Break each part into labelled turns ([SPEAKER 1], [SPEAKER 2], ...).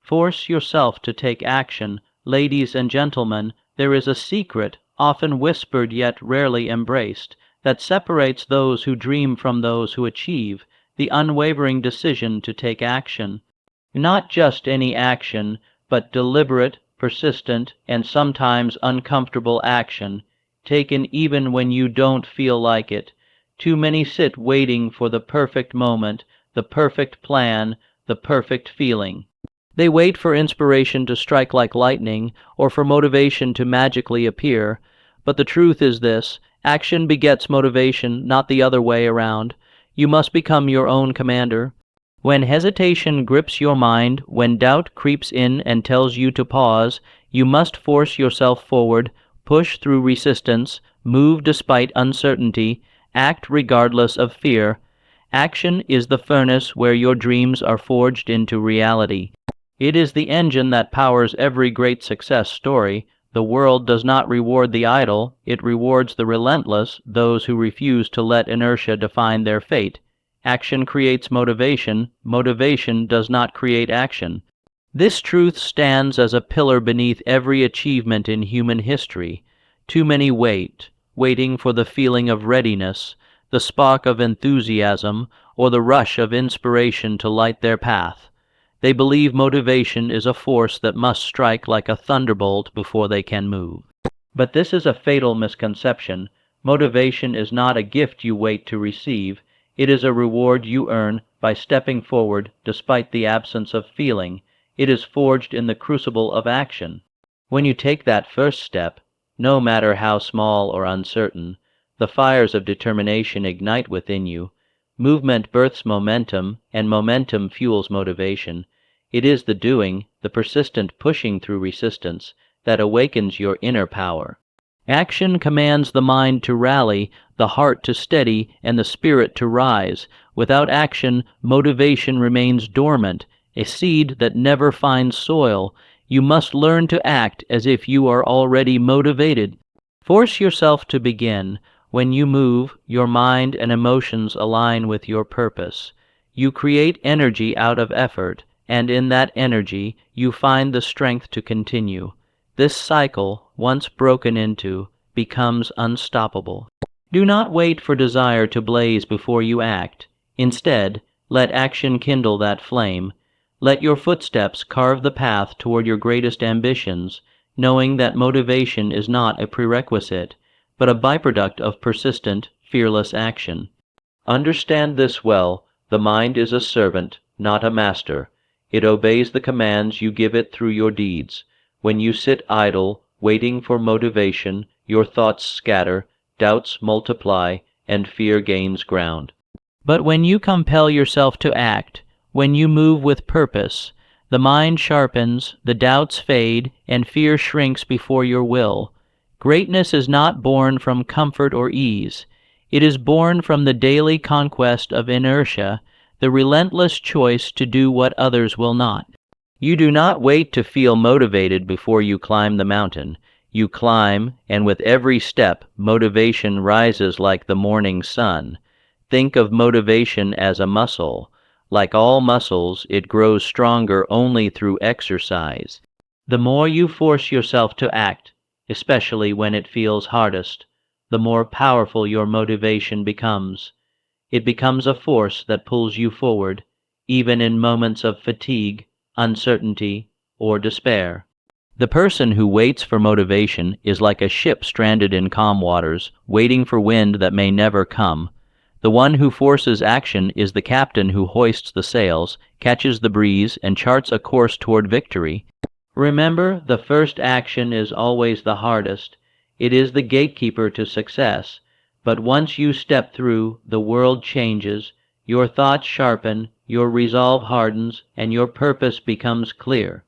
[SPEAKER 1] Force yourself to take action. Ladies and gentlemen, there is a secret, often whispered yet rarely embraced, that separates those who dream from those who achieve: the unwavering decision to take action. Not just any action, but deliberate, persistent, and sometimes uncomfortable action, taken even when you don't feel like it. Too many sit waiting for the perfect moment, the perfect plan, the perfect feeling. They wait for inspiration to strike like lightning, or for motivation to magically appear. But the truth is this: action begets motivation, not the other way around. You must become your own commander. When hesitation grips your mind, when doubt creeps in and tells you to pause, you must force yourself forward, push through resistance, move despite uncertainty, act regardless of fear. Action is the furnace where your dreams are forged into reality. It is the engine that powers every great success story. The world does not reward the idle, it rewards the relentless, those who refuse to let inertia define their fate. Action creates motivation. Motivation does not create action. This truth stands as a pillar beneath every achievement in human history. Too many waiting for the feeling of readiness, the spark of enthusiasm, or the rush of inspiration to light their path. They believe motivation is a force that must strike like a thunderbolt before they can move. But this is a fatal misconception. Motivation is not a gift you wait to receive. It is a reward you earn by stepping forward despite the absence of feeling. It is forged in the crucible of action. When you take that first step, no matter how small or uncertain, the fires of determination ignite within you. Movement births momentum, and momentum fuels motivation. It is the doing, the persistent pushing through resistance, that awakens your inner power. Action commands the mind to rally, the heart to steady, and the spirit to rise. Without action, motivation remains dormant, a seed that never finds soil. You must learn to act as if you are already motivated. Force yourself to begin. When you move, your mind and emotions align with your purpose. You create energy out of effort, and in that energy you find the strength to continue. This cycle, once broken into, becomes unstoppable. Do not wait for desire to blaze before you act. Instead, let action kindle that flame. Let your footsteps carve the path toward your greatest ambitions, knowing that motivation is not a prerequisite, but a byproduct of persistent, fearless action. Understand this well: the mind is a servant, not a master. It obeys the commands you give it through your deeds. When you sit idle, waiting for motivation, your thoughts scatter, doubts multiply, and fear gains ground. But when you compel yourself to act, when you move with purpose, the mind sharpens, the doubts fade, and fear shrinks before your will. Greatness is not born from comfort or ease. It is born from the daily conquest of inertia, the relentless choice to do what others will not. You do not wait to feel motivated before you climb the mountain. You climb, and with every step, motivation rises like the morning sun. Think of motivation as a muscle. Like all muscles, it grows stronger only through exercise. The more you force yourself to act, especially when it feels hardest, the more powerful your motivation becomes. It becomes a force that pulls you forward, even in moments of fatigue, uncertainty, or despair. The person who waits for motivation is like a ship stranded in calm waters, waiting for wind that may never come. The one who forces action is the captain who hoists the sails, catches the breeze, and charts a course toward victory. Remember, the first action is always the hardest. It is the gatekeeper to success. But once you step through, the world changes, your thoughts sharpen, your resolve hardens, and your purpose becomes clear.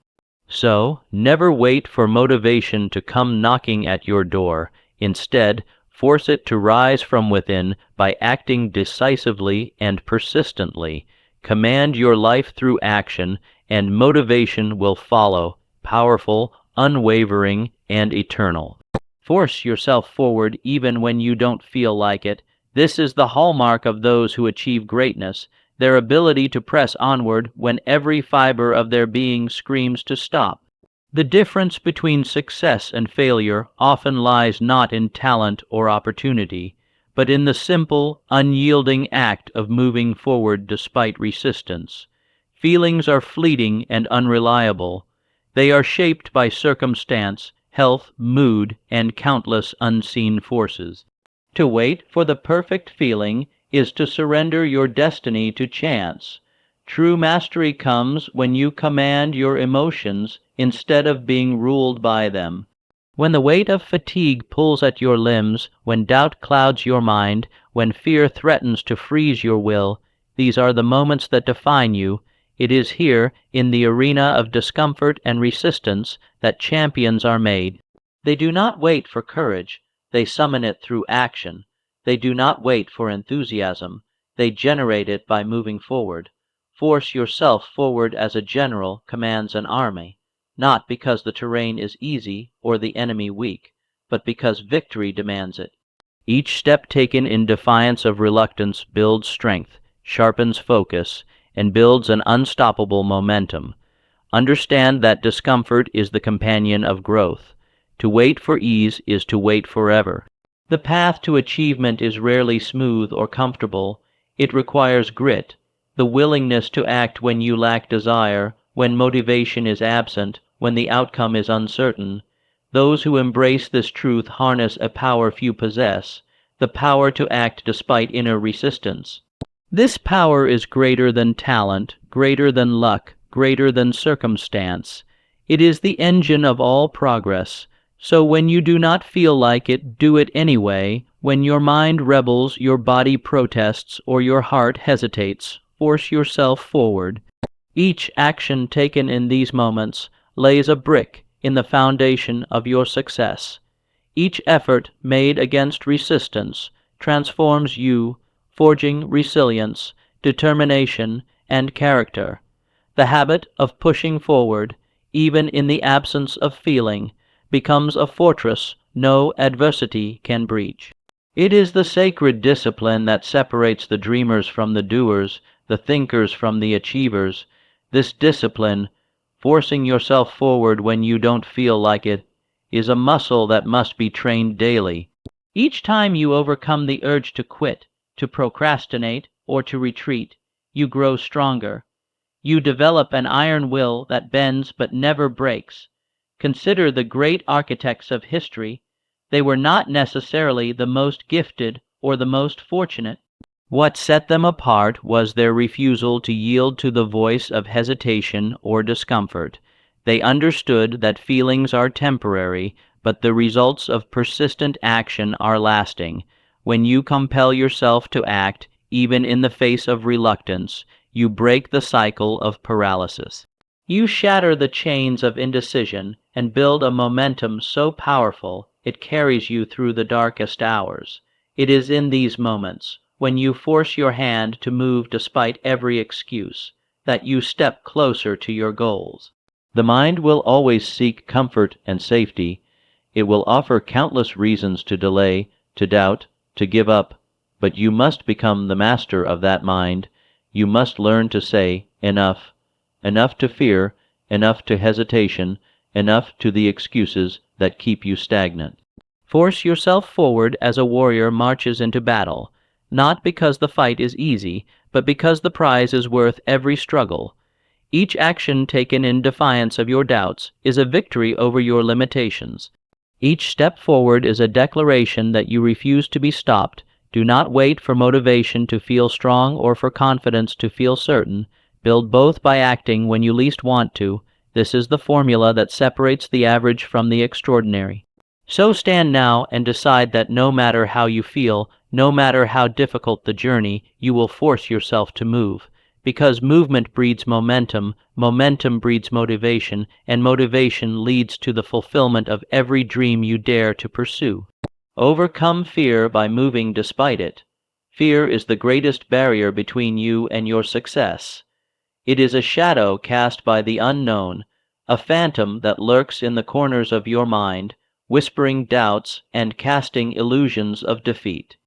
[SPEAKER 1] So, never wait for motivation to come knocking at your door. Instead, force it to rise from within by acting decisively and persistently. Command your life through action, and motivation will follow, powerful, unwavering, and eternal. Force yourself forward even when you don't feel like it. This is the hallmark of those who achieve greatness. their ability to press onward when every fiber of their being screams to stop. The difference between success and failure often lies not in talent or opportunity, but in the simple, unyielding act of moving forward despite resistance. Feelings are fleeting and unreliable. They are shaped by circumstance, health, mood, and countless unseen forces. To wait for the perfect feeling is to surrender your destiny to chance. True mastery comes when you command your emotions instead of being ruled by them. When the weight of fatigue pulls at your limbs, when doubt clouds your mind, when fear threatens to freeze your will, these are the moments that define you. It is here, in the arena of discomfort and resistance, that champions are made. They do not wait for courage, they summon it through action. They do not wait for enthusiasm, they generate it by moving forward. Force yourself forward as a general commands an army, not because the terrain is easy or the enemy weak, but because victory demands it. Each step taken in defiance of reluctance builds strength, sharpens focus, and builds an unstoppable momentum. Understand that discomfort is the companion of growth. To wait for ease is to wait forever. The path to achievement is rarely smooth or comfortable. It requires grit, the willingness to act when you lack desire, when motivation is absent, when the outcome is uncertain. Those who embrace this truth harness a power few possess, the power to act despite inner resistance. This power is greater than talent, greater than luck, greater than circumstance. It is the engine of all progress. So when you do not feel like it, do it anyway. When your mind rebels, your body protests, or your heart hesitates, force yourself forward. Each action taken in these moments lays a brick in the foundation of your success. Each effort made against resistance transforms you, forging resilience, determination, and character. The habit of pushing forward, even in the absence of feeling, becomes a fortress no adversity can breach. It is the sacred discipline that separates the dreamers from the doers, the thinkers from the achievers. This discipline, forcing yourself forward when you don't feel like it, is a muscle that must be trained daily. Each time you overcome the urge to quit, to procrastinate, or to retreat, you grow stronger. You develop an iron will that bends but never breaks. Consider the great architects of history. They were not necessarily the most gifted or the most fortunate. What set them apart was their refusal to yield to the voice of hesitation or discomfort. They understood that feelings are temporary, but the results of persistent action are lasting. When you compel yourself to act, even in the face of reluctance, you break the cycle of paralysis. You shatter the chains of indecision and build a momentum so powerful it carries you through the darkest hours. It is in these moments, when you force your hand to move despite every excuse, that you step closer to your goals. The mind will always seek comfort and safety. It will offer countless reasons to delay, to doubt, to give up, but you must become the master of that mind. You must learn to say, enough. Enough to fear, enough to hesitation, enough to the excuses that keep you stagnant. Force yourself forward as a warrior marches into battle, not because the fight is easy, but because the prize is worth every struggle. Each action taken in defiance of your doubts is a victory over your limitations. Each step forward is a declaration that you refuse to be stopped. Do not wait for motivation to feel strong or for confidence to feel certain. Build both by acting when you least want to. This is the formula that separates the average from the extraordinary. So stand now and decide that no matter how you feel, no matter how difficult the journey, you will force yourself to move. Because movement breeds momentum, momentum breeds motivation, and motivation leads to the fulfillment of every dream you dare to pursue. Overcome fear by moving despite it. Fear is the greatest barrier between you and your success. It is a shadow cast by the unknown, a phantom that lurks in the corners of your mind, whispering doubts and casting illusions of defeat.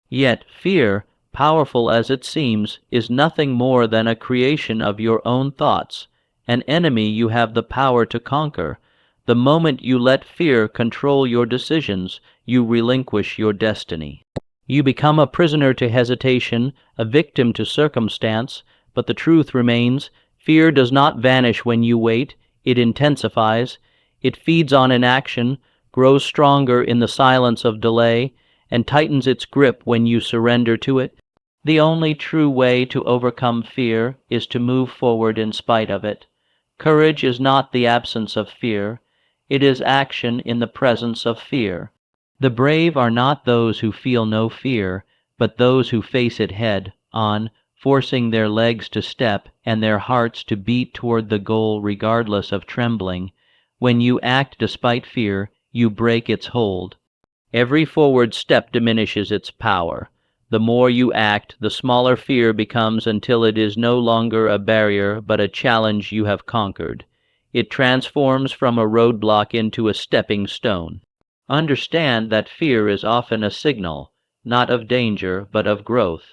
[SPEAKER 1] Yet fear, powerful as it seems, is nothing more than a creation of your own thoughts, an enemy you have the power to conquer. The moment you let fear control your decisions, you relinquish your destiny. You become a prisoner to hesitation, a victim to circumstance, but the truth remains: fear does not vanish when you wait, it intensifies. It feeds on inaction, grows stronger in the silence of delay, and tightens its grip when you surrender to it. The only true way to overcome fear is to move forward in spite of it. Courage is not the absence of fear, it is action in the presence of fear. The brave are not those who feel no fear, but those who face it head on, forcing their legs to step and their hearts to beat toward the goal regardless of trembling. When you act despite fear, you break its hold. Every forward step diminishes its power. The more you act, the smaller fear becomes until it is no longer a barrier but a challenge you have conquered. It transforms from a roadblock into a stepping stone. Understand that fear is often a signal, not of danger, but of growth.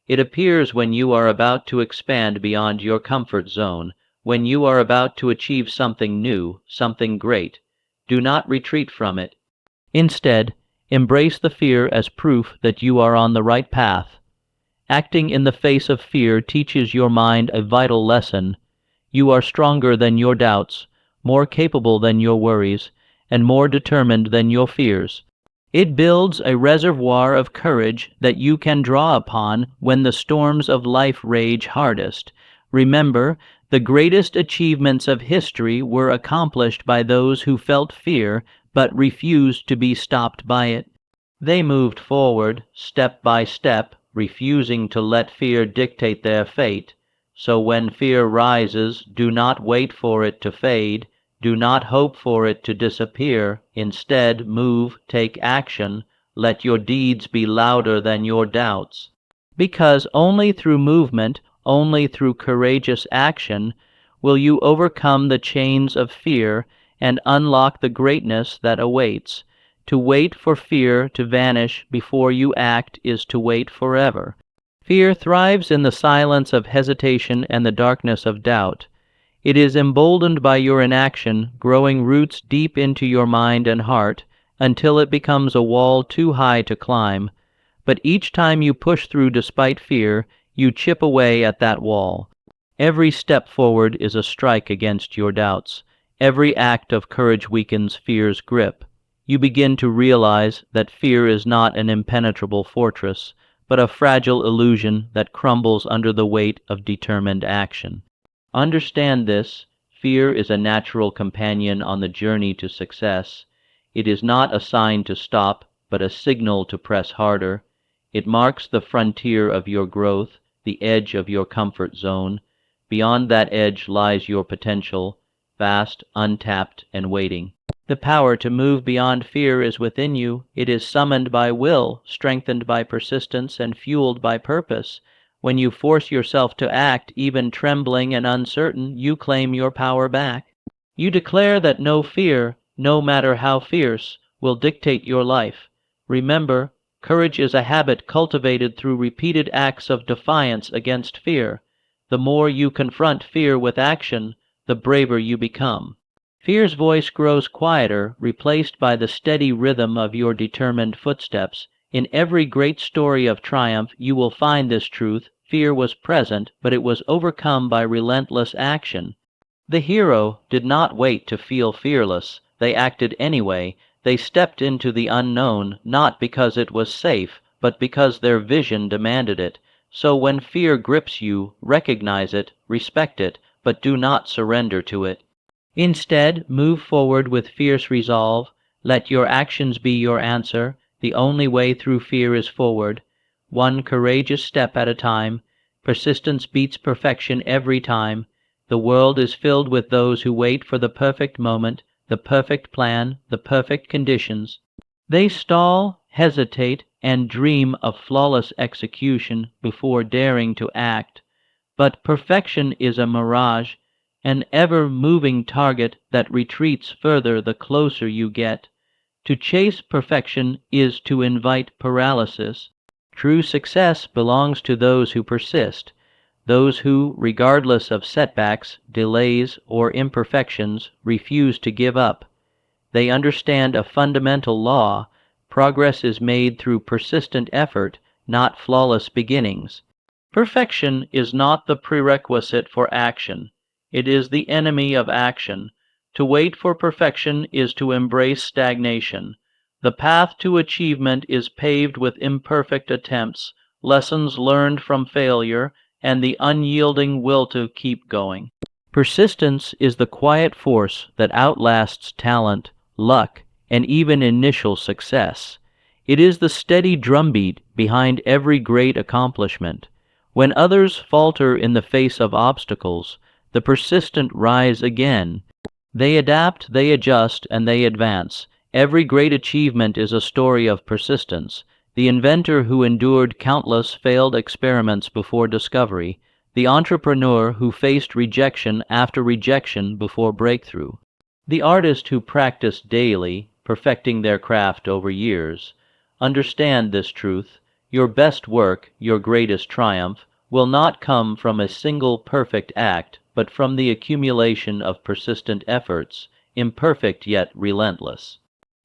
[SPEAKER 1] It appears when you are about to expand beyond your comfort zone, when you are about to achieve something new, something great. Do not retreat from it. Instead, embrace the fear as proof that you are on the right path. Acting in the face of fear teaches your mind a vital lesson. You are stronger than your doubts, more capable than your worries, and more determined than your fears. It builds a reservoir of courage that you can draw upon when the storms of life rage hardest. Remember, the greatest achievements of history were accomplished by those who felt fear but refused to be stopped by it. They moved forward, step by step, refusing to let fear dictate their fate. So when fear rises, do not wait for it to fade. Do not hope for it to disappear. Instead, move, take action. Let your deeds be louder than your doubts. Because only through movement, only through courageous action, will you overcome the chains of fear and unlock the greatness that awaits. To wait for fear to vanish before you act is to wait forever. Fear thrives in the silence of hesitation and the darkness of doubt. It is emboldened by your inaction, growing roots deep into your mind and heart, until it becomes a wall too high to climb. But each time you push through despite fear, you chip away at that wall. Every step forward is a strike against your doubts. Every act of courage weakens fear's grip. You begin to realize that fear is not an impenetrable fortress, but a fragile illusion that crumbles under the weight of determined action. Understand this: fear is a natural companion on the journey to success. It is not a sign to stop, but a signal to press harder. It marks the frontier of your growth, the edge of your comfort zone. Beyond that edge lies your potential, vast, untapped, and waiting. The power to move beyond fear is within you. It is summoned by will, strengthened by persistence, and fueled by purpose. When you force yourself to act, even trembling and uncertain, you claim your power back. You declare that no fear, no matter how fierce, will dictate your life. Remember, courage is a habit cultivated through repeated acts of defiance against fear. The more you confront fear with action, the braver you become. Fear's voice grows quieter, replaced by the steady rhythm of your determined footsteps. In every great story of triumph you will find this truth: fear was present, but it was overcome by relentless action. The hero did not wait to feel fearless. They acted anyway. They stepped into the unknown, not because it was safe, but because their vision demanded it. So when fear grips you, recognize it, respect it, but do not surrender to it. Instead, move forward with fierce resolve. Let your actions be your answer. The only way through fear is forward, one courageous step at a time. Persistence beats perfection every time. The world is filled with those who wait for the perfect moment, the perfect plan, the perfect conditions. They stall, hesitate, and dream of flawless execution before daring to act. But perfection is a mirage, an ever-moving target that retreats further the closer you get. To chase perfection is to invite paralysis. True success belongs to those who persist, those who, regardless of setbacks, delays, or imperfections, refuse to give up. They understand a fundamental law: progress is made through persistent effort, not flawless beginnings. Perfection is not the prerequisite for action. It is the enemy of action. To wait for perfection is to embrace stagnation. The path to achievement is paved with imperfect attempts, lessons learned from failure, and the unyielding will to keep going. Persistence is the quiet force that outlasts talent, luck, and even initial success. It is the steady drumbeat behind every great accomplishment. When others falter in the face of obstacles, the persistent rise again. They adapt, they adjust, and they advance. Every great achievement is a story of persistence. The inventor who endured countless failed experiments before discovery, the entrepreneur who faced rejection after rejection before breakthrough, the artist who practiced daily, perfecting their craft over years. Understand this truth: your best work, your greatest triumph, will not come from a single perfect act, but from the accumulation of persistent efforts, imperfect yet relentless.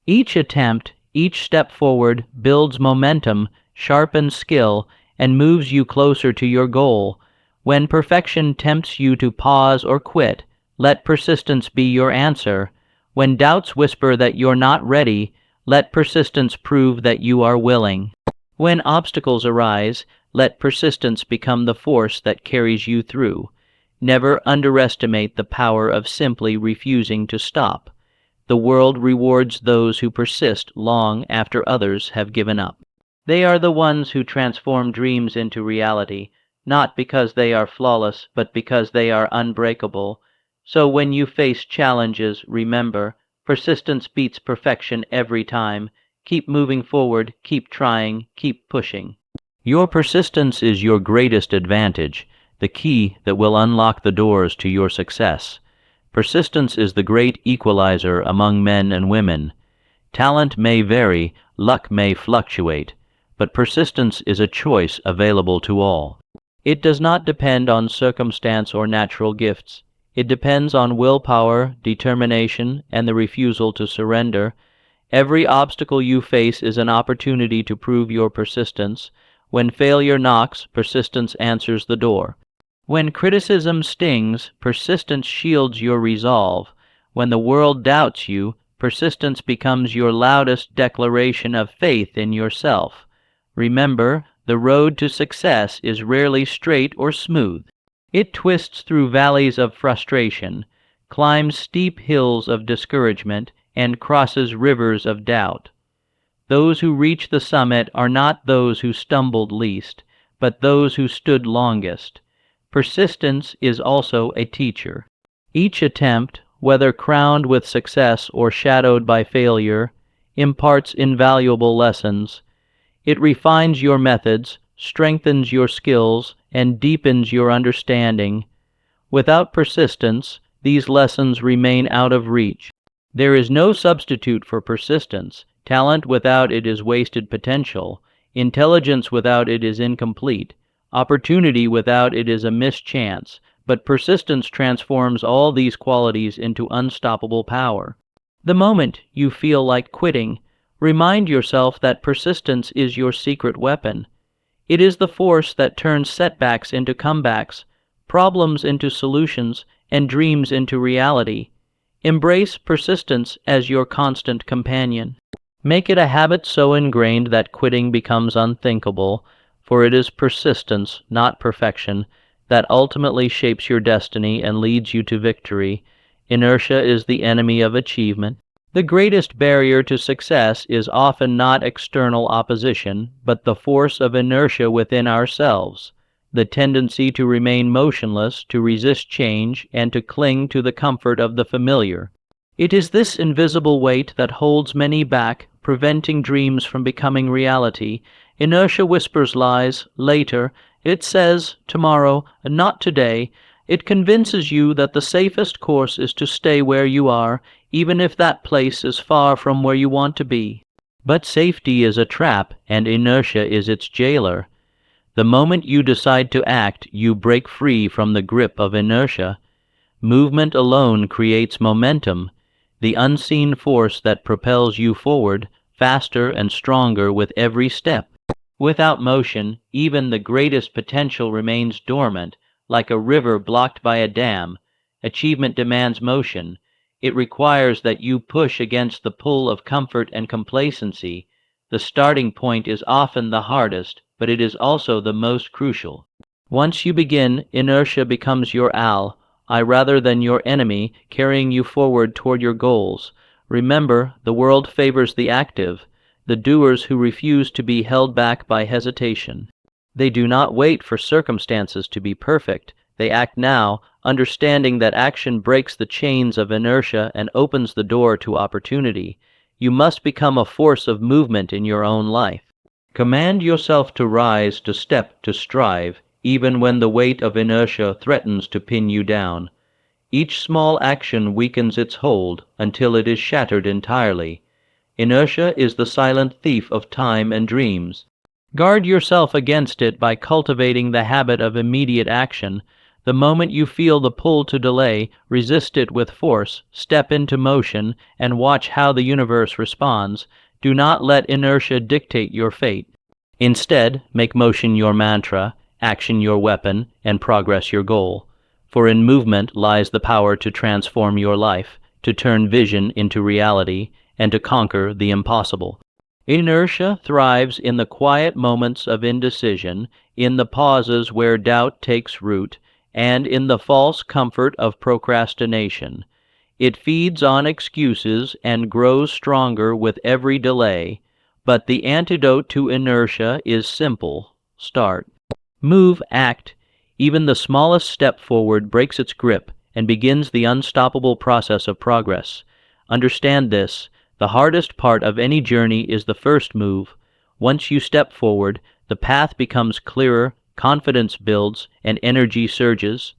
[SPEAKER 1] Each attempt, each step forward, builds momentum, sharpens skill, and moves you closer to your goal. When perfection tempts you to pause or quit, let persistence be your answer. When doubts whisper that you're not ready, let persistence prove that you are willing. When obstacles arise, let persistence become the force that carries you through. Never underestimate the power of simply refusing to stop. The world rewards those who persist long after others have given up. They are the ones who transform dreams into reality, not because they are flawless, but because they are unbreakable. So when you face challenges, remember, persistence beats perfection every time. Keep moving forward, keep trying, keep pushing. Your persistence is your greatest advantage, the key that will unlock the doors to your success. Persistence is the great equalizer among men and women. Talent may vary, luck may fluctuate, but persistence is a choice available to all. It does not depend on circumstance or natural gifts. It depends on willpower, determination, and the refusal to surrender. Every obstacle you face is an opportunity to prove your persistence. When failure knocks, persistence answers the door. When criticism stings, persistence shields your resolve. When the world doubts you, persistence becomes your loudest declaration of faith in yourself. Remember, the road to success is rarely straight or smooth. It twists through valleys of frustration, climbs steep hills of discouragement, and crosses rivers of doubt. Those who reach the summit are not those who stumbled least, but those who stood longest. Persistence is also a teacher. Each attempt, whether crowned with success or shadowed by failure, imparts invaluable lessons. It refines your methods, strengthens your skills, and deepens your understanding. Without persistence, these lessons remain out of reach. There is no substitute for persistence. Talent without it is wasted potential. Intelligence without it is incomplete. Opportunity without it is a missed chance. But persistence transforms all these qualities into unstoppable power. The moment you feel like quitting, remind yourself that persistence is your secret weapon. It is the force that turns setbacks into comebacks, problems into solutions, and dreams into reality. Embrace persistence as your constant companion. Make it a habit so ingrained that quitting becomes unthinkable, for it is persistence, not perfection, that ultimately shapes your destiny and leads you to victory. Inertia is the enemy of achievement. The greatest barrier to success is often not external opposition, but the force of inertia within ourselves, the tendency to remain motionless, to resist change, and to cling to the comfort of the familiar. It is this invisible weight that holds many back, preventing dreams from becoming reality. Inertia whispers lies, later. It says, tomorrow, not today. It convinces you that the safest course is to stay where you are, even if that place is far from where you want to be. But safety is a trap, and inertia is its jailer. The moment you decide to act, you break free from the grip of inertia. Movement alone creates momentum, the unseen force that propels you forward, faster and stronger with every step. Without motion, even the greatest potential remains dormant, like a river blocked by a dam. Achievement demands motion. It requires that you push against the pull of comfort and complacency. The starting point is often the hardest, but it is also the most crucial. Once you begin, inertia becomes your ally rather than your enemy, carrying you forward toward your goals. Remember, the world favors the active, the doers who refuse to be held back by hesitation. They do not wait for circumstances to be perfect. They act now, understanding that action breaks the chains of inertia and opens the door to opportunity. You must become a force of movement in your own life. Command yourself to rise, to step, to strive, even when the weight of inertia threatens to pin you down. Each small action weakens its hold until it is shattered entirely. Inertia is the silent thief of time and dreams. Guard yourself against it by cultivating the habit of immediate action. The moment you feel the pull to delay, resist it with force, step into motion, and watch how the universe responds. Do not let inertia dictate your fate. Instead, make motion your mantra, action your weapon, and progress your goal. For in movement lies the power to transform your life, to turn vision into reality, and to conquer the impossible. Inertia thrives in the quiet moments of indecision, in the pauses where doubt takes root, and in the false comfort of procrastination. It feeds on excuses and grows stronger with every delay, but the antidote to inertia is simple: start. Move, act. Even the smallest step forward breaks its grip and begins the unstoppable process of progress. Understand this: the hardest part of any journey is the first move. Once you step forward, the path becomes clearer, confidence builds, and energy surges.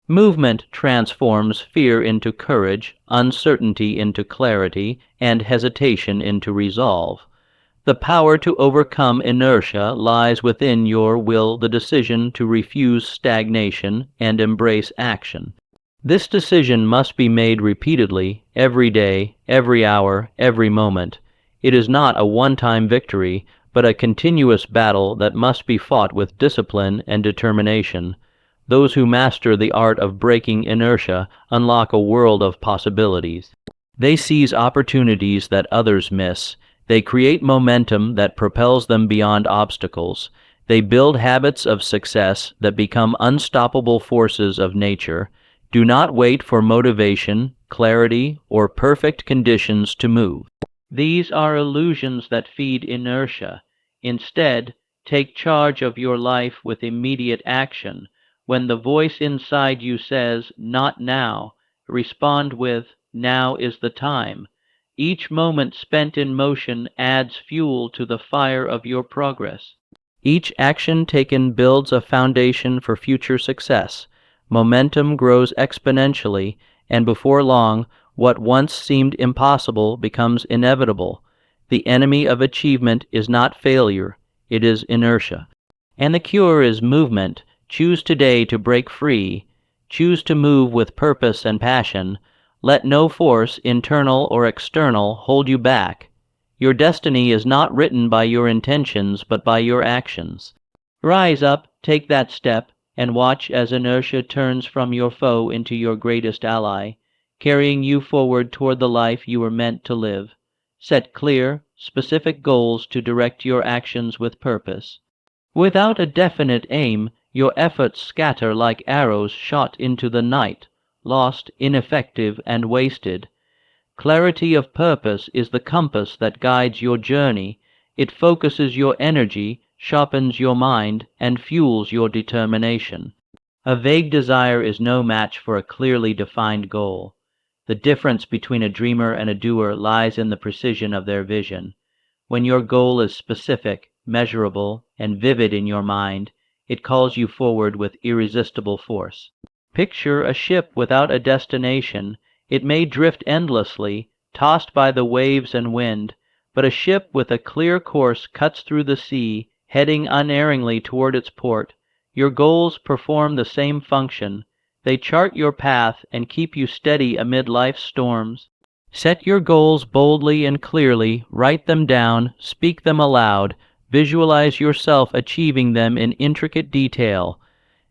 [SPEAKER 1] Movement transforms fear into courage, uncertainty into clarity, and hesitation into resolve. The power to overcome inertia lies within your will, the decision to refuse stagnation and embrace action. This decision must be made repeatedly, every day, every hour, every moment. It is not a one-time victory, but a continuous battle that must be fought with discipline and determination. Those who master the art of breaking inertia unlock a world of possibilities. They seize opportunities that others miss. They create momentum that propels them beyond obstacles. They build habits of success that become unstoppable forces of nature. Do not wait for motivation, clarity, or perfect conditions to move. These are illusions that feed inertia. Instead, take charge of your life with immediate action. When the voice inside you says, "Not now," respond with, "Now is the time." Each moment spent in motion adds fuel to the fire of your progress. Each action taken builds a foundation for future success. Momentum grows exponentially, and before long, what once seemed impossible becomes inevitable. The enemy of achievement is not failure, it is inertia. And the cure is movement. Choose today to break free. Choose to move with purpose and passion. Let no force, internal or external, hold you back. Your destiny is not written by your intentions, but by your actions. Rise up, take that step, and watch as inertia turns from your foe into your greatest ally, carrying you forward toward the life you were meant to live. Set clear, specific goals to direct your actions with purpose. Without a definite aim, your efforts scatter like arrows shot into the night, lost, ineffective, and wasted. Clarity of purpose is the compass that guides your journey. It focuses your energy, sharpens your mind, and fuels your determination. A vague desire is no match for a clearly defined goal. The difference between a dreamer and a doer lies in the precision of their vision. When your goal is specific, measurable, and vivid in your mind, it calls you forward with irresistible force. Picture a ship without a destination. It may drift endlessly, tossed by the waves and wind, but a ship with a clear course cuts through the sea, heading unerringly toward its port. Your goals perform the same function. They chart your path and keep you steady amid life's storms. Set your goals boldly and clearly, write them down, speak them aloud, visualize yourself achieving them in intricate detail.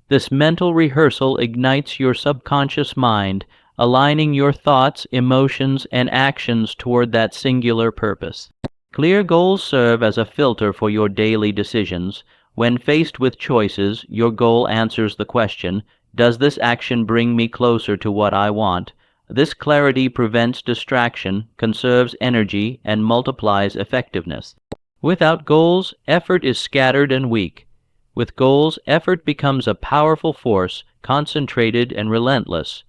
[SPEAKER 1] This mental rehearsal ignites your subconscious mind, aligning your thoughts, emotions, and actions toward that singular purpose. Clear goals serve as a filter for your daily decisions. When faced with choices, your goal answers the question, does this action bring me closer to what I want? This clarity prevents distraction, conserves energy, and multiplies effectiveness. Without goals, effort is scattered and weak. With goals, effort becomes a powerful force, concentrated and relentless.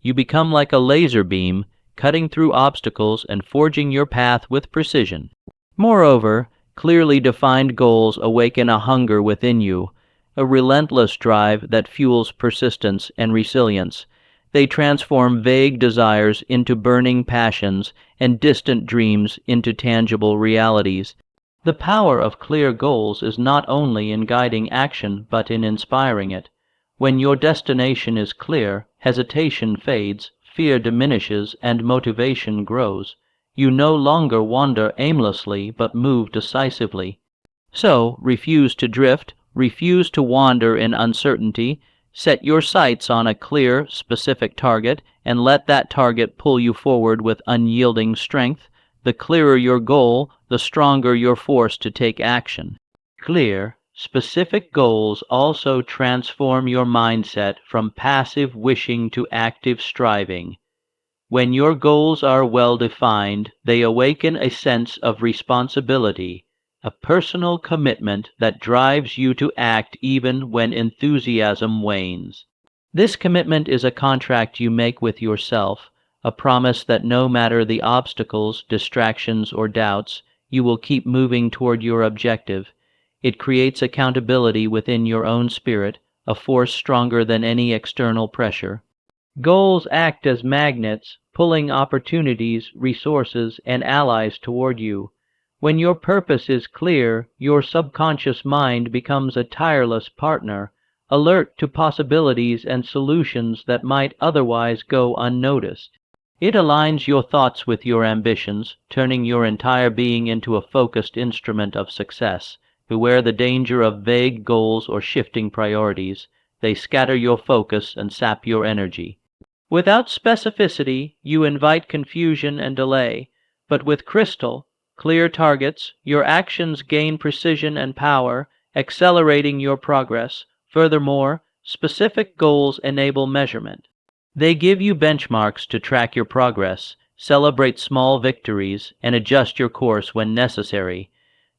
[SPEAKER 1] You become like a laser beam, cutting through obstacles and forging your path with precision. Moreover, clearly defined goals awaken a hunger within you, a relentless drive that fuels persistence and resilience. They transform vague desires into burning passions and distant dreams into tangible realities. The power of clear goals is not only in guiding action but in inspiring it. When your destination is clear, hesitation fades, fear diminishes, and motivation grows. You no longer wander aimlessly but move decisively. So, refuse to drift, refuse to wander in uncertainty. Set your sights on a clear, specific target, and let that target pull you forward with unyielding strength. The clearer your goal, the stronger your force to take action. Clear, specific goals also transform your mindset from passive wishing to active striving. When your goals are well defined, they awaken a sense of responsibility, a personal commitment that drives you to act even when enthusiasm wanes. This commitment is a contract you make with yourself, a promise that no matter the obstacles, distractions, or doubts, you will keep moving toward your objective. It creates accountability within your own spirit, a force stronger than any external pressure. Goals act as magnets, pulling opportunities, resources, and allies toward you. When your purpose is clear, your subconscious mind becomes a tireless partner, alert to possibilities and solutions that might otherwise go unnoticed. It aligns your thoughts with your ambitions, turning your entire being into a focused instrument of success. Beware the danger of vague goals or shifting priorities. They scatter your focus and sap your energy. Without specificity, you invite confusion and delay, but with crystal, clear targets, your actions gain precision and power, accelerating your progress. Furthermore, specific goals enable measurement. They give you benchmarks to track your progress, celebrate small victories, and adjust your course when necessary.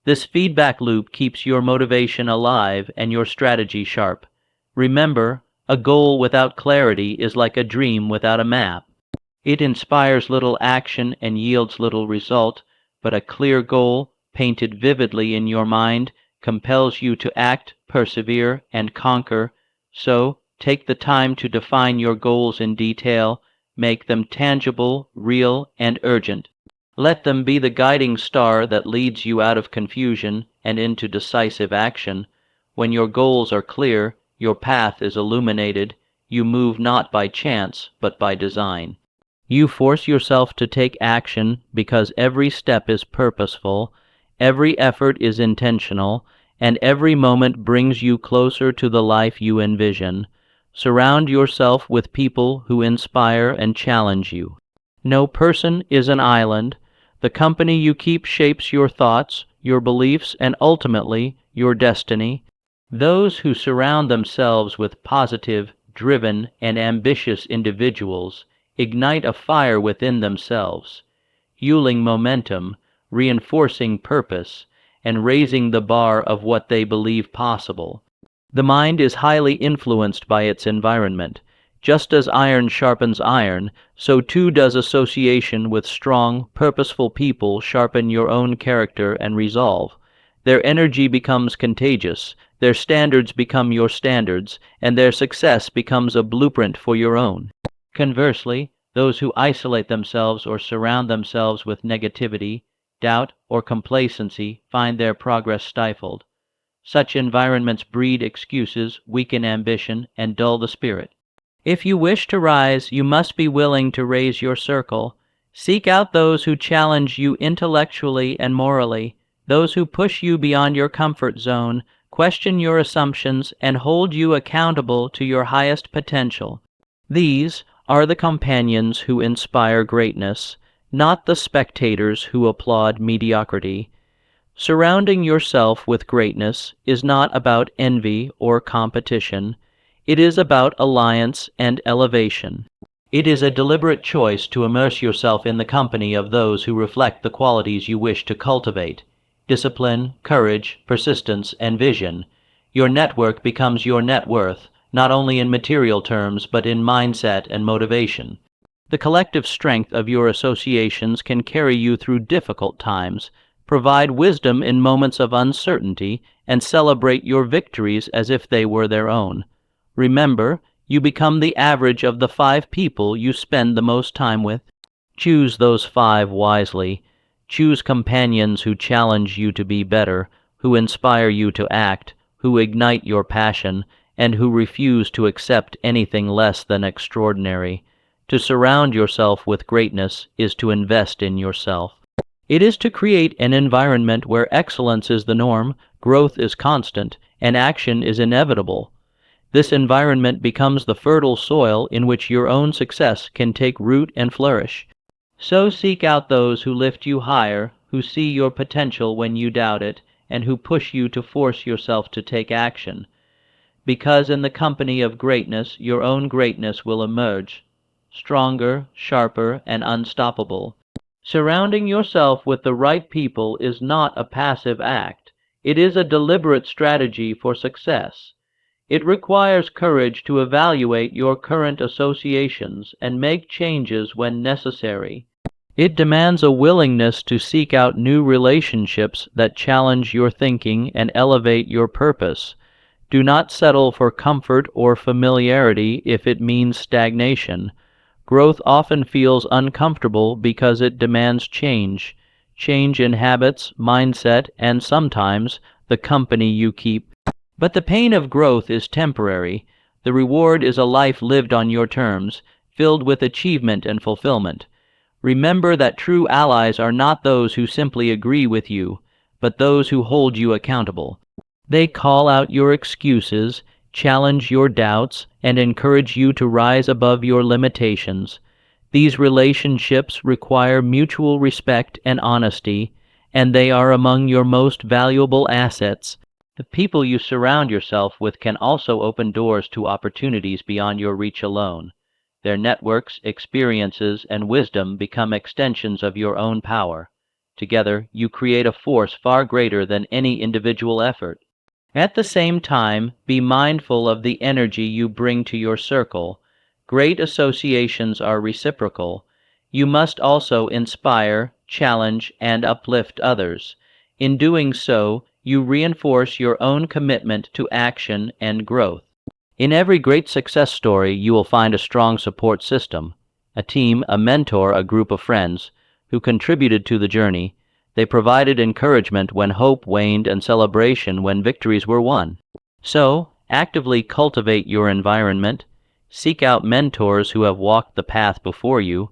[SPEAKER 1] This feedback loop keeps your motivation alive and your strategy sharp. Remember, a goal without clarity is like a dream without a map. It inspires little action and yields little result, but a clear goal, painted vividly in your mind, compels you to act, persevere, and conquer. So, take the time to define your goals in detail, make them tangible, real, and urgent. Let them be the guiding star that leads you out of confusion and into decisive action. When your goals are clear, your path is illuminated. You move not by chance, but by design. You force yourself to take action because every step is purposeful, every effort is intentional, and every moment brings you closer to the life you envision. Surround yourself with people who inspire and challenge you. No person is an island. The company you keep shapes your thoughts, your beliefs, and ultimately your destiny. Those who surround themselves with positive, driven, and ambitious individuals ignite a fire within themselves, fueling momentum, reinforcing purpose, and raising the bar of what they believe possible. The mind is highly influenced by its environment. Just as iron sharpens iron, so too does association with strong, purposeful people sharpen your own character and resolve. Their energy becomes contagious, their standards become your standards, and their success becomes a blueprint for your own. Conversely, those who isolate themselves or surround themselves with negativity doubt, or complacency find their progress stifled. Such environments breed excuses, weaken ambition, and dull the spirit. If you wish to rise, you must be willing to raise your circle. Seek out those who challenge you intellectually and morally, those who push you beyond your comfort zone, question your assumptions, and hold you accountable to your highest potential. These are the companions who inspire greatness, not the spectators who applaud mediocrity. Surrounding yourself with greatness is not about envy or competition. It is about alliance and elevation. It is a deliberate choice to immerse yourself in the company of those who reflect the qualities you wish to cultivate: discipline, courage, persistence, and vision. Your network becomes your net worth, not only in material terms but in mindset and motivation. The collective strength of your associations can carry you through difficult times, provide wisdom in moments of uncertainty, and celebrate your victories as if they were their own. Remember, you become the average of the 5 people you spend the most time with. Choose those 5 wisely. Choose companions who challenge you to be better, who inspire you to act, who ignite your passion, and who refuse to accept anything less than extraordinary. To surround yourself with greatness is to invest in yourself. It is to create an environment where excellence is the norm, growth is constant, and action is inevitable. This environment becomes the fertile soil in which your own success can take root and flourish. So seek out those who lift you higher, who see your potential when you doubt it, and who push you to force yourself to take action. Because in the company of greatness, your own greatness will emerge, stronger, sharper, and unstoppable. Surrounding yourself with the right people is not a passive act. It is a deliberate strategy for success. It requires courage to evaluate your current associations and make changes when necessary. It demands a willingness to seek out new relationships that challenge your thinking and elevate your purpose. Do not settle for comfort or familiarity if it means stagnation. Growth often feels uncomfortable because it demands change in habits, mindset, and sometimes the company you keep. But the pain of growth is temporary. The reward is a life lived on your terms, filled with achievement and fulfillment. Remember that true allies are not those who simply agree with you, but those who hold you accountable. They call out your excuses, challenge your doubts, and encourage you to rise above your limitations. These relationships require mutual respect and honesty, and they are among your most valuable assets. The people you surround yourself with can also open doors to opportunities beyond your reach alone. Their networks, experiences, and wisdom become extensions of your own power. Together, you create a force far greater than any individual effort. At the same time, be mindful of the energy you bring to your circle. Great associations are reciprocal. You must also inspire, challenge, and uplift others. In doing so, you reinforce your own commitment to action and growth. In every great success story, you will find a strong support system, a team, a mentor, a group of friends who contributed to the journey. They provided encouragement when hope waned and celebration when victories were won. So, actively cultivate your environment. Seek out mentors who have walked the path before you.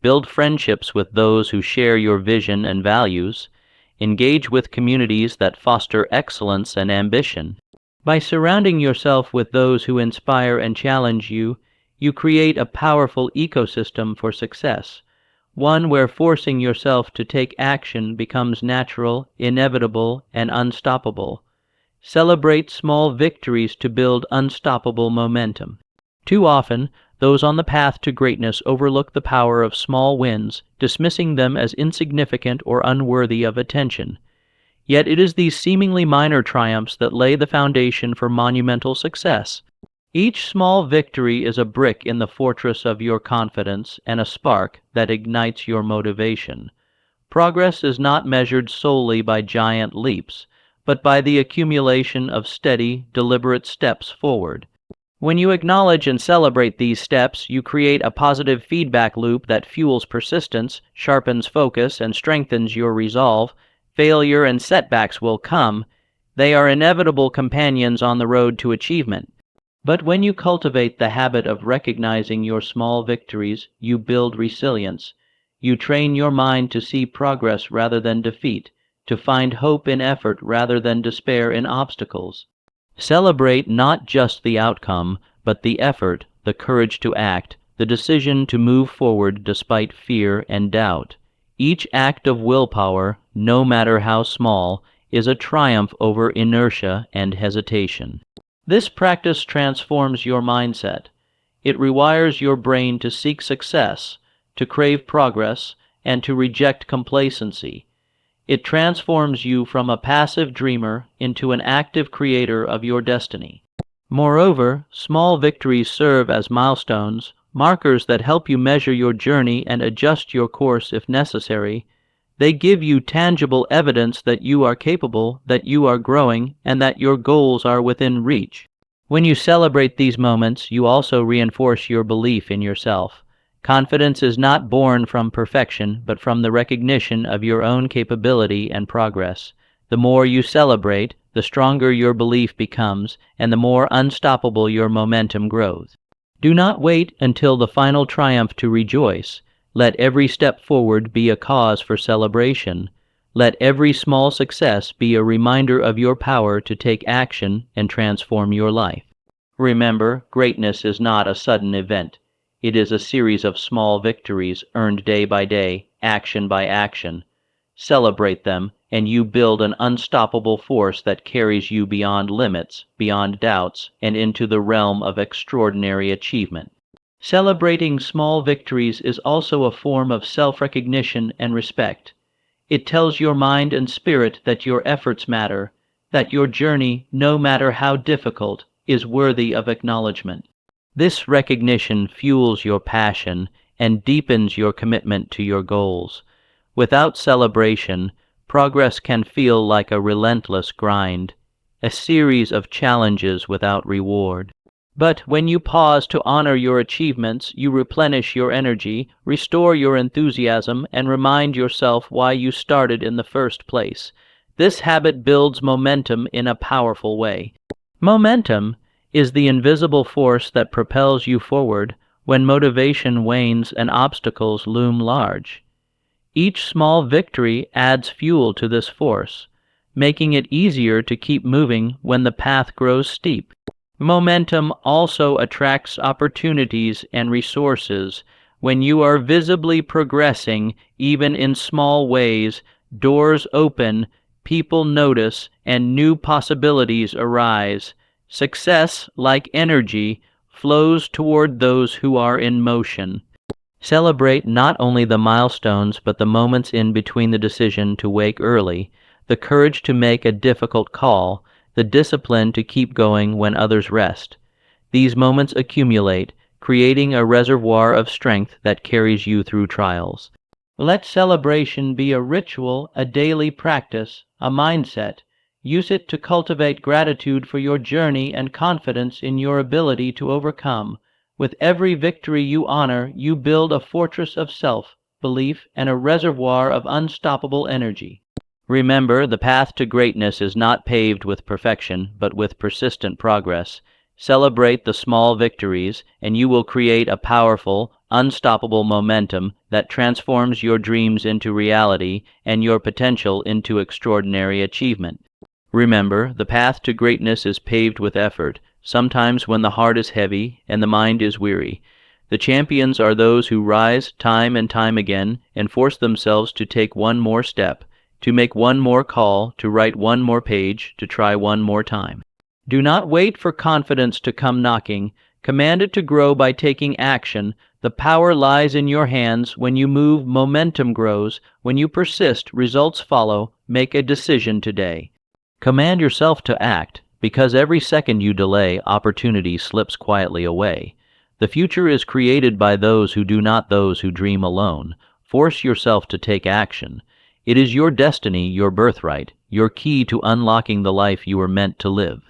[SPEAKER 1] Build friendships with those who share your vision and values. Engage with communities that foster excellence and ambition. By surrounding yourself with those who inspire and challenge you, you create a powerful ecosystem for success, one where forcing yourself to take action becomes natural, inevitable, and unstoppable. Celebrate small victories to build unstoppable momentum. Too often, those on the path to greatness overlook the power of small wins, dismissing them as insignificant or unworthy of attention. Yet it is these seemingly minor triumphs that lay the foundation for monumental success. Each small victory is a brick in the fortress of your confidence and a spark that ignites your motivation. Progress is not measured solely by giant leaps, but by the accumulation of steady, deliberate steps forward. When you acknowledge and celebrate these steps, you create a positive feedback loop that fuels persistence, sharpens focus, and strengthens your resolve. Failure and setbacks will come. They are inevitable companions on the road to achievement. But when you cultivate the habit of recognizing your small victories, you build resilience. You train your mind to see progress rather than defeat, to find hope in effort rather than despair in obstacles. Celebrate not just the outcome, but the effort, the courage to act, the decision to move forward despite fear and doubt. Each act of willpower, no matter how small, is a triumph over inertia and hesitation. This practice transforms your mindset. It rewires your brain to seek success, to crave progress, and to reject complacency. It transforms you from a passive dreamer into an active creator of your destiny. Moreover, small victories serve as milestones, markers that help you measure your journey and adjust your course if necessary. They give you tangible evidence that you are capable, that you are growing, and that your goals are within reach. When you celebrate these moments, you also reinforce your belief in yourself. Confidence is not born from perfection, but from the recognition of your own capability and progress. The more you celebrate, the stronger your belief becomes, and the more unstoppable your momentum grows. Do not wait until the final triumph to rejoice. Let every step forward be a cause for celebration. Let every small success be a reminder of your power to take action and transform your life. Remember, greatness is not a sudden event. It is a series of small victories earned day by day, action by action. Celebrate them, and you build an unstoppable force that carries you beyond limits, beyond doubts, and into the realm of extraordinary achievement. Celebrating small victories is also a form of self-recognition and respect. It tells your mind and spirit that your efforts matter, that your journey, no matter how difficult, is worthy of acknowledgement. This recognition fuels your passion and deepens your commitment to your goals. Without celebration, progress can feel like a relentless grind, a series of challenges without reward. But when you pause to honor your achievements, you replenish your energy, restore your enthusiasm, and remind yourself why you started in the first place. This habit builds momentum in a powerful way. Momentum is the invisible force that propels you forward when motivation wanes and obstacles loom large. Each small victory adds fuel to this force, making it easier to keep moving when the path grows steep. Momentum also attracts opportunities and resources. When you are visibly progressing, even in small ways, doors open, people notice, and new possibilities arise. Success, like energy, flows toward those who are in motion. Celebrate not only the milestones but the moments in between the decision to wake early, the courage to make a difficult call, the discipline to keep going when others rest. These moments accumulate, creating a reservoir of strength that carries you through trials. Let celebration be a ritual, a daily practice, a mindset. Use it to cultivate gratitude for your journey and confidence in your ability to overcome. With every victory you honor, you build a fortress of self-belief and a reservoir of unstoppable energy. Remember, the path to greatness is not paved with perfection, but with persistent progress. Celebrate the small victories, and you will create a powerful, unstoppable momentum that transforms your dreams into reality and your potential into extraordinary achievement. Remember, the path to greatness is paved with effort, sometimes when the heart is heavy and the mind is weary. The champions are those who rise time and time again and force themselves to take one more step, to make one more call, to write one more page, to try one more time. Do not wait for confidence to come knocking. Command it to grow by taking action. The power lies in your hands. When you move, momentum grows. When you persist, results follow. Make a decision today. Command yourself to act, because every second you delay, opportunity slips quietly away. The future is created by those who do not those who dream alone. Force yourself to take action. It is your destiny, your birthright, your key to unlocking the life you were meant to live.